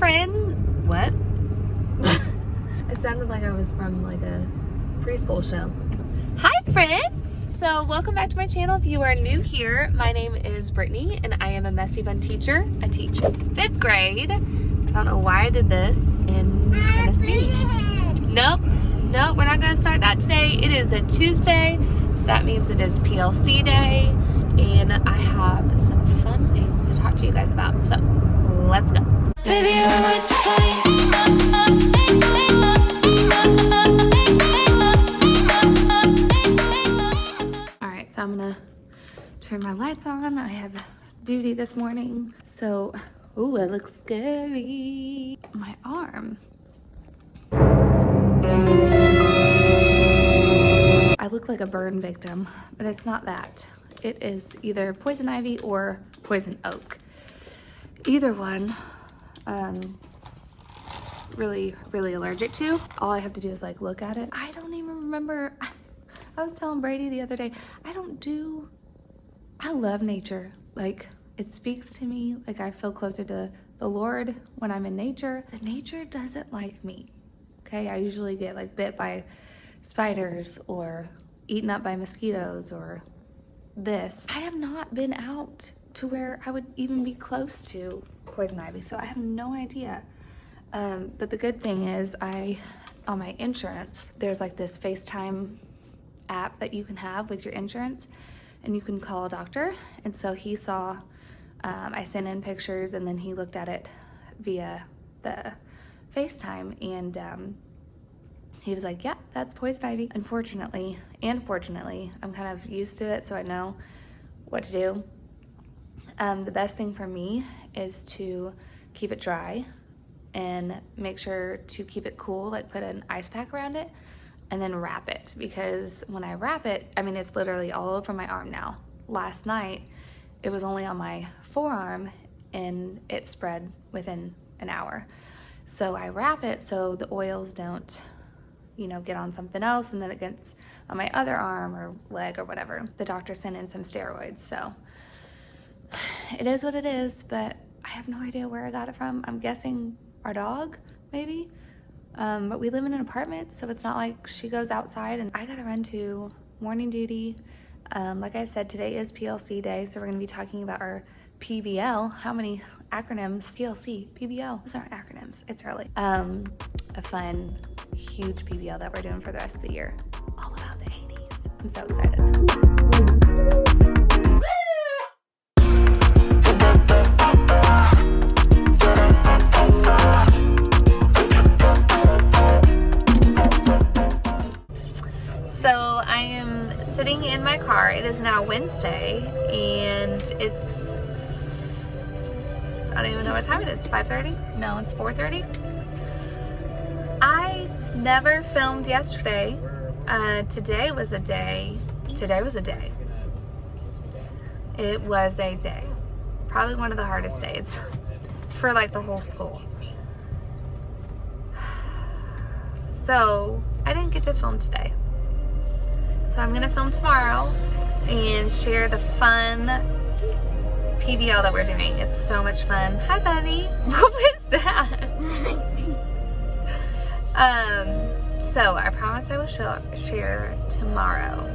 friend. What? It sounded like I was from like a preschool show. Hi friends! So welcome back to my channel. If you are new here, my name is Brittany and I am a Messy Bun teacher. I teach 5th grade. I don't know why I did this in Tennessee. Nope, we're not gonna start that today. It is a Tuesday, so that means it is PLC day and I have some fun things to talk to you guys about. So let's go. Baby, you're worth the fight. Alright, so I'm gonna turn my lights on. I have duty this morning. So, ooh, it looks scary. My arm. I look like a burn victim, but it's not that. It is either poison ivy or poison oak. Either one, really allergic to. All I have to do is like look at it. I don't even remember. I was telling Brady the other day, I love nature. Like, it speaks to me. Like, I feel closer to the Lord when I'm in nature. The nature doesn't like me. Okay, I usually get like bit by spiders or eaten up by mosquitoes or this. I have not been out to where I would even be close to poison ivy, so I have no idea. But the good thing is on my insurance, there's like this FaceTime app that you can have with your insurance and you can call a doctor. And so he saw, I sent in pictures and then he looked at it via the FaceTime and he was like, yeah, that's poison ivy. Unfortunately, and fortunately, I'm kind of used to it, so I know what to do. The best thing for me is to keep it dry and make sure to keep it cool, like put an ice pack around it and then wrap it. Because when I wrap it, I mean, it's literally all over my arm now. Last night, it was only on my forearm and it spread within an hour. So I wrap it so the oils don't, get on something else and then it gets on my other arm or leg or whatever. The doctor sent in some steroids, so it is what it is, but I have no idea where I got it from. I'm guessing our dog, maybe. But we live in an apartment, so it's not like she goes outside and I gotta run to morning duty. Like I said, today is PLC day, so we're gonna be talking about our PBL. How many acronyms? PLC, PBL, those aren't acronyms, it's early. A fun, huge PBL that we're doing for the rest of the year. All about the 80s. I'm so excited. So I am sitting in my car. It is now Wednesday and it's, I don't even know what time it is. 5:30? No, it's 4:30. I never filmed yesterday. Today was a day. It was a day. Probably one of the hardest days for like the whole school. So I didn't get to film today. So I'm gonna film tomorrow and share the fun PBL that we're doing. It's so much fun. Hi, buddy. What was that? So I promise I will share tomorrow.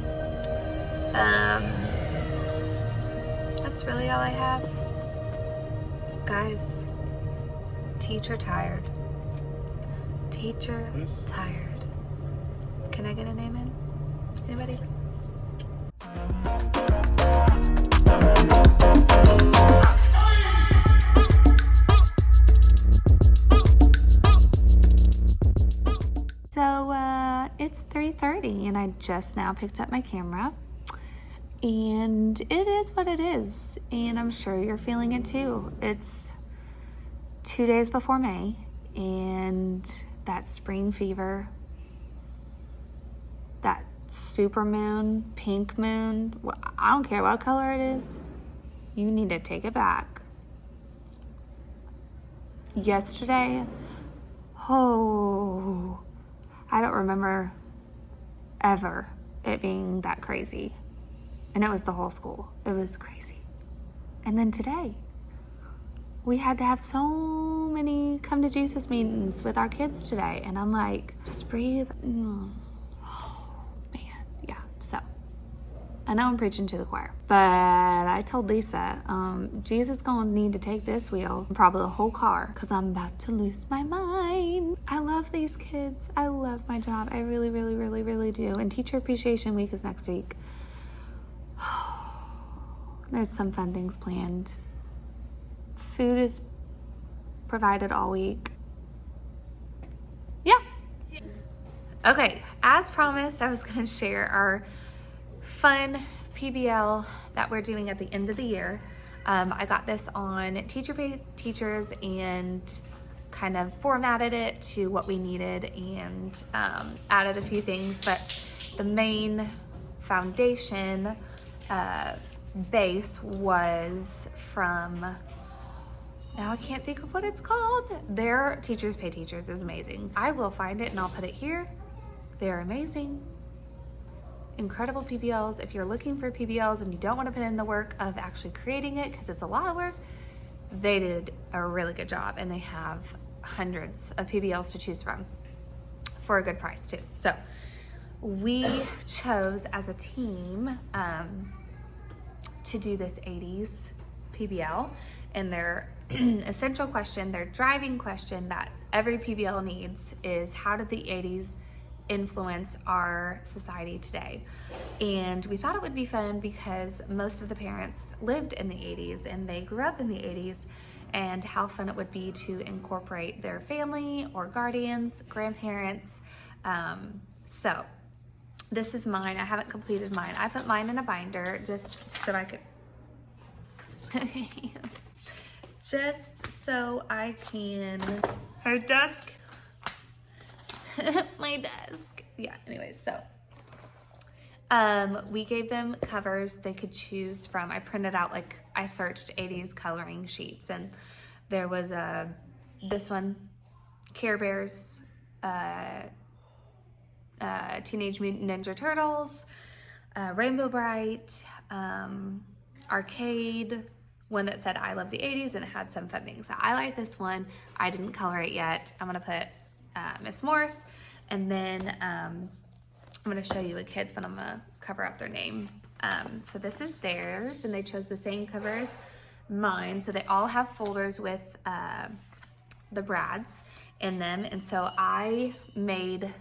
That's really all I have. Guys, teacher tired. Teacher tired. Can I get a name in? Anybody? So it's 3:30 and I just now picked up my camera and it is what it is and I'm sure you're feeling it too. It's 2 days before May and that spring fever, that super moon, pink moon, I don't care what color it is, you need to take it back. Yesterday, I don't remember ever it being that crazy. And it was the whole school. It was crazy. And then today, we had to have so many come to Jesus meetings with our kids today. And I'm like, just breathe. Oh, man. Yeah. So I know I'm preaching to the choir, but I told Lisa, Jesus gonna need to take this wheel, probably the whole car, because I'm about to lose my mind. I love these kids. I love my job. I really, really, really, really do. And Teacher Appreciation Week is next week. There's some fun things planned. Food is provided all week. Yeah. Okay, as promised, I was going to share our fun PBL that we're doing at the end of the year. I got this on Teacher Pay Teachers and kind of formatted it to what we needed and added a few things, but the main foundation base was from, now I can't think of what it's called. Their Teachers Pay Teachers is amazing. I will find it and I'll put it here. They're amazing. Incredible PBLs. If you're looking for PBLs and you don't want to put in the work of actually creating it, because it's a lot of work, they did a really good job, and they have hundreds of PBLs to choose from for a good price too. So we chose as a team to do this 80s PBL, and their essential question, their driving question that every PBL needs is, how did the 80s influence our society today? And we thought it would be fun because most of the parents lived in the 80s and they grew up in the 80s, and how fun it would be to incorporate their family or guardians, grandparents. So this is mine. I haven't completed mine. I put mine in a binder just so I could just so I can, her desk, my desk. Yeah, anyways, so we gave them covers they could choose from. I printed out, like, I searched 80s coloring sheets, and there was this one, Care Bears, Teenage Mutant Ninja Turtles, Rainbow Bright, Arcade, one that said I love the 80s, and it had some fun things. So I like this one. I didn't color it yet. I'm gonna put Miss Morse, and then I'm gonna show you a kid's, but I'm gonna cover up their name. So this is theirs, and they chose the same cover as mine. So they all have folders with the Brads in them, and so I made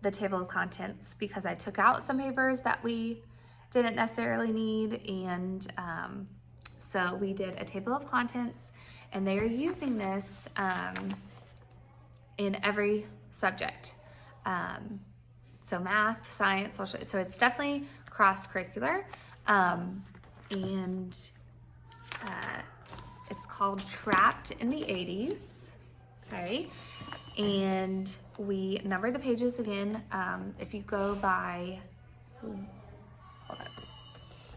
the table of contents because I took out some papers that we didn't necessarily need, and so we did a table of contents, and they are using this in every subject. So math, science, social, so it's definitely cross-curricular, and it's called Trapped in the 80s, okay? And we numbered the pages again. If you go by, hold on.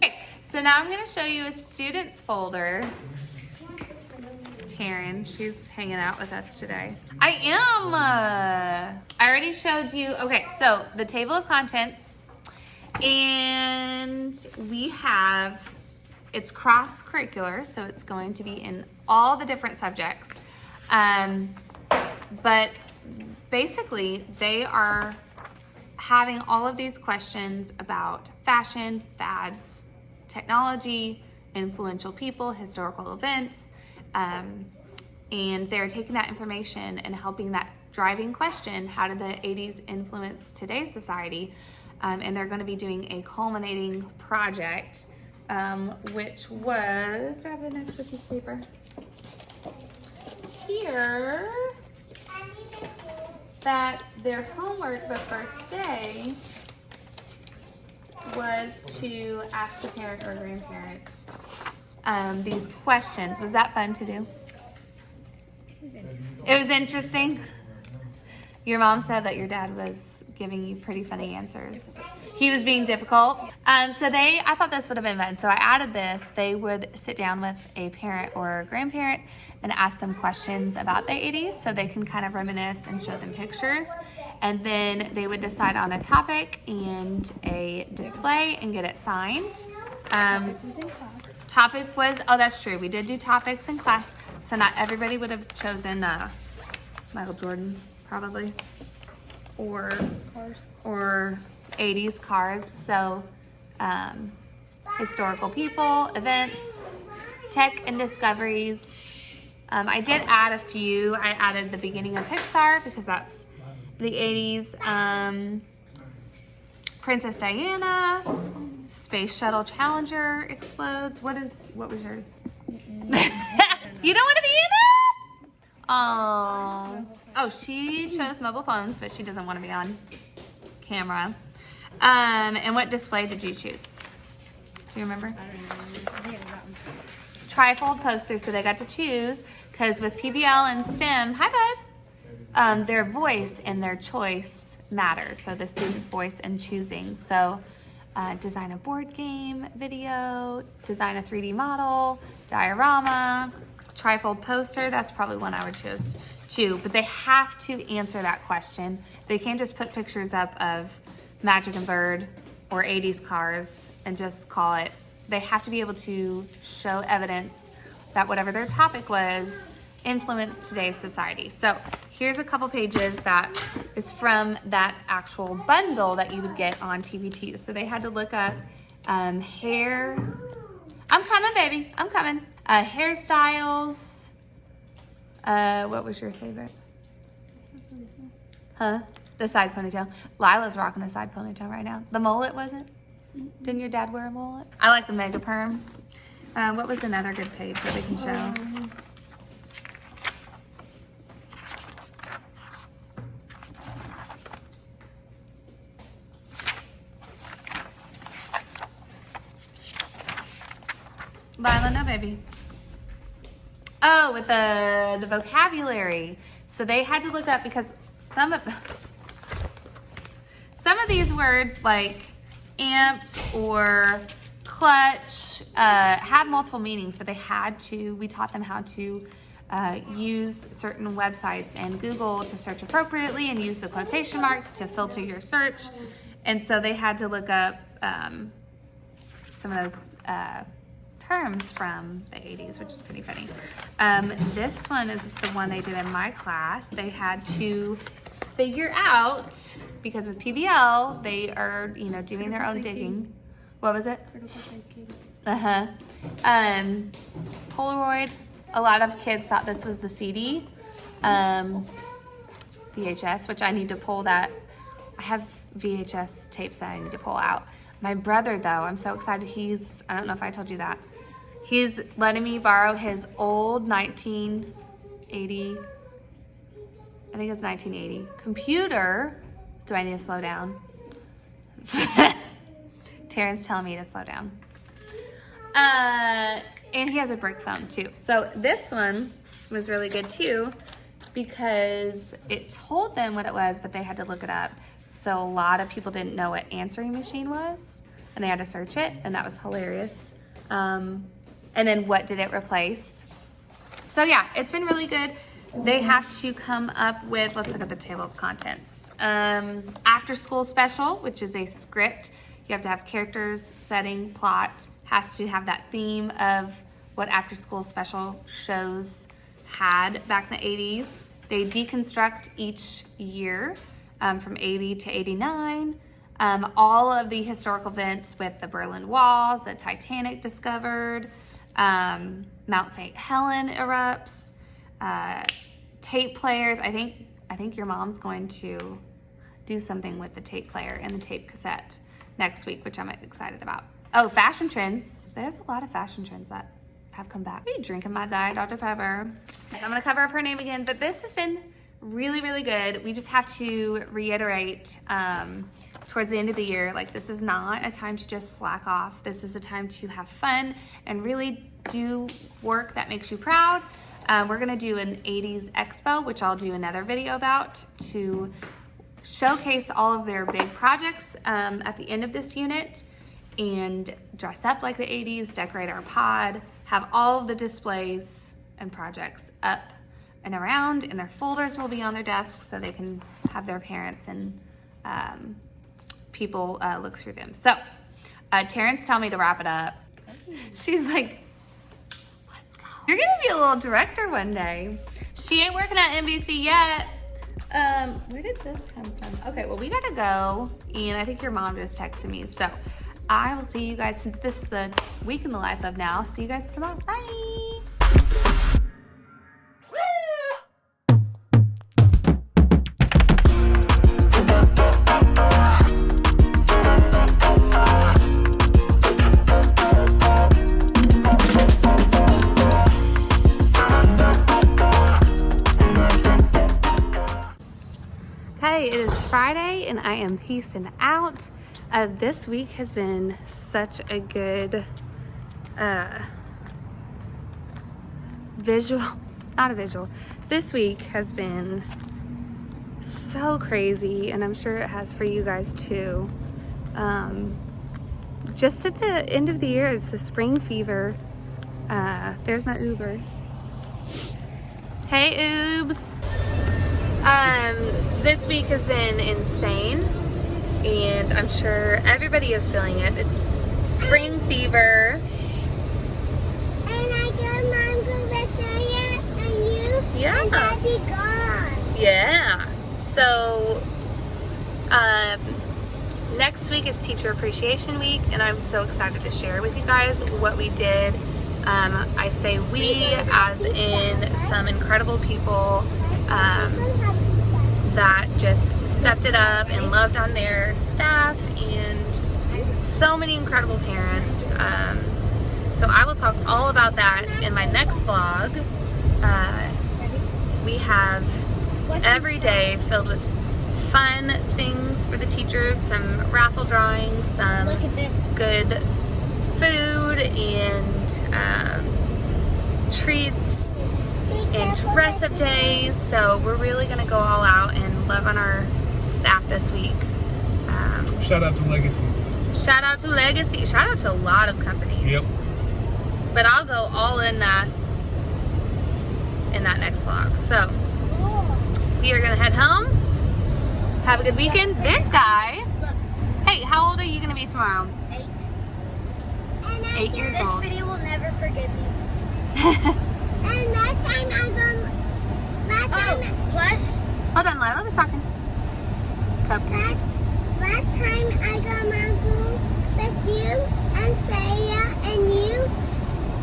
Okay, so now I'm gonna show you a student's folder. Taryn, she's hanging out with us today. I am, I already showed you, okay, so the table of contents, and we have, it's cross-curricular, so it's going to be in all the different subjects. But basically, they are having all of these questions about fashion, fads, technology, influential people, historical events, and they're taking that information and helping that driving question, how did the 80s influence today's society? And they're going to be doing a culminating project, which was, do I have an extra piece of paper? Here, that their homework the first day was to ask the parent or grandparent these questions. Was that fun to do? It was interesting. Your mom said that your dad was giving you pretty funny answers. He was being difficult. I thought this would have been fun. So I added this. They would sit down with a parent or a grandparent and ask them questions about the 80s so they can kind of reminisce and show them pictures. And then they would decide on a topic and a display and get it signed. Topic was, oh, that's true. We did do topics in class, so not everybody would have chosen Michael Jordan, probably. Or Cars. 80s cars. So historical people, events, tech and discoveries. I did add a few. I added the beginning of Pixar because that's the 80s. Princess Diana, Space Shuttle Challenger explodes. What was yours? You don't want to be in it? Oh, she chose mobile phones, but she doesn't want to be on camera. And what display did you choose? Do you remember? I don't know. I think it was that one. Trifold posters, so they got to choose, because with PBL and STEM, hi bud, their voice and their choice matters. So the student's voice and choosing. So design a board game video, design a 3D model, diorama, trifold poster. That's probably one I would choose too, but they have to answer that question. They can't just put pictures up of Magic and Bird or 80s cars and just call it. They have to be able to show evidence that whatever their topic was influenced today's society. So here's a couple pages that is from that actual bundle that you would get on TBT. So they had to look up hair. I'm coming, baby. I'm coming. Hairstyles. What was your favorite? Huh? The side ponytail. Lila's rocking a side ponytail right now. The mullet wasn't? Didn't your dad wear a mullet? I like the mega perm. What was another good page that we can show? Lila, no baby. Oh, with the vocabulary. So they had to look up because some of these words like amped or clutch have multiple meanings, but we taught them how to use certain websites and Google to search appropriately and use the quotation marks to filter your search. And so they had to look up some of those terms from the 80s, which is pretty funny. This one is the one they did in my class. They had to figure out, because with PBL, they are, doing their own digging. What was it? Polaroid. A lot of kids thought this was the CD. VHS, which I need to pull that. I have VHS tapes that I need to pull out. My brother, though, I'm so excited. I don't know if I told you that. He's letting me borrow his old 1980, I think it's 1980, computer. Do I need to slow down? Terrence telling me to slow down. And he has a brick phone too. So this one was really good too because it told them what it was, but they had to look it up. So a lot of people didn't know what answering machine was and they had to search it, and that was hilarious. And then what did it replace? So yeah, it's been really good. They have to come up with, let's look at the table of contents. After school special, which is a script. You have to have characters, setting, plot, has to have that theme of what after school special shows had back in the 80s. They deconstruct each year from 80 to 89. All of the historical events with the Berlin Wall, the Titanic discovered, Mount St. Helen erupts, tape players. I think your mom's going to do something with the tape player and the tape cassette next week, which I'm excited about. Oh, fashion trends. There's a lot of fashion trends that have come back. Are you drinking my Diet Dr. Pepper? So I'm gonna cover up her name again, but this has been really, really good. We just have to reiterate towards the end of the year, like, this is not a time to just slack off. This is a time to have fun and really do work that makes you proud. We're gonna do an 80s expo, which I'll do another video about, to showcase all of their big projects at the end of this unit and dress up like the 80s, decorate our pod, have all of the displays and projects up and around, and their folders will be on their desks so they can have their parents and people look through them. So Terrence told me to wrap it up. She's like, let's go. You're gonna be a little director one day. She ain't working at NBC yet. Where did this come from? Okay, well, we gotta go, and I think your mom just texted me, so I will see you guys, since this is a week in the life of now. See you guys tomorrow. Bye. Hey, it is Friday and I am peacing out. This week has been such a good this week has been so crazy, and I'm sure it has for you guys too. Just at the end of the year, it's the spring fever. There's my Uber. Hey, Oobs. This week has been insane, and I'm sure everybody is feeling it. It's spring fever. And I got mango Victoria and you and Daddy gone. Yeah. So, next week is Teacher Appreciation Week, and I'm so excited to share with you guys what we did. I say we, as in some incredible people that just stepped it up and loved on their staff, and so many incredible parents. So I will talk all about that in my next vlog. We have every day filled with fun things for the teachers, some raffle drawings, some good food and treats and dress-up days. So we're really going to go all out and love on our staff this week. Shout out to Legacy. Shout out to Legacy. Shout out to a lot of companies. Yep. But I'll go all in that next vlog. So we are going to head home. Have a good weekend. This guy. Hey, how old are you going to be tomorrow? 8. And 8 years old. This video will never forgive me. And that time I plus Hold on, Lila was talking. Cupcakes. that time I got mango with you and Saya and you,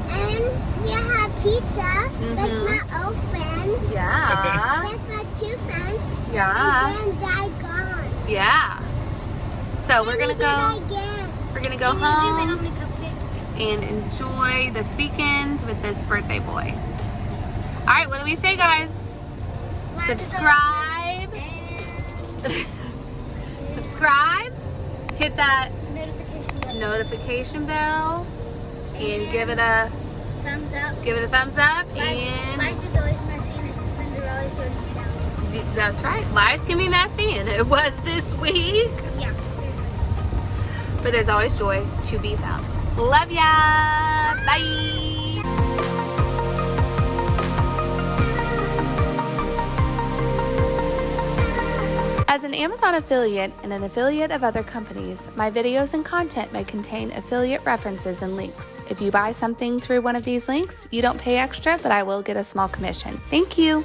and we had pizza with my old friends. Yeah. With my 2 friends. Yeah. And then Dad gone. Yeah. So we're gonna go. Again. We're gonna go home and enjoy this weekend with this birthday boy. All right, what do we say, guys? Subscribe. Subscribe. Hit that notification bell, and give it a thumbs up. Give it a thumbs up. And Life is always messy, and it's when they're always showing you down. that's right. Life can be messy, and it was this week. Yeah. But there's always joy to be found. Love ya. Bye. As an Amazon affiliate and an affiliate of other companies, my videos and content may contain affiliate references and links. If you buy something through one of these links, you don't pay extra, but I will get a small commission. Thank you.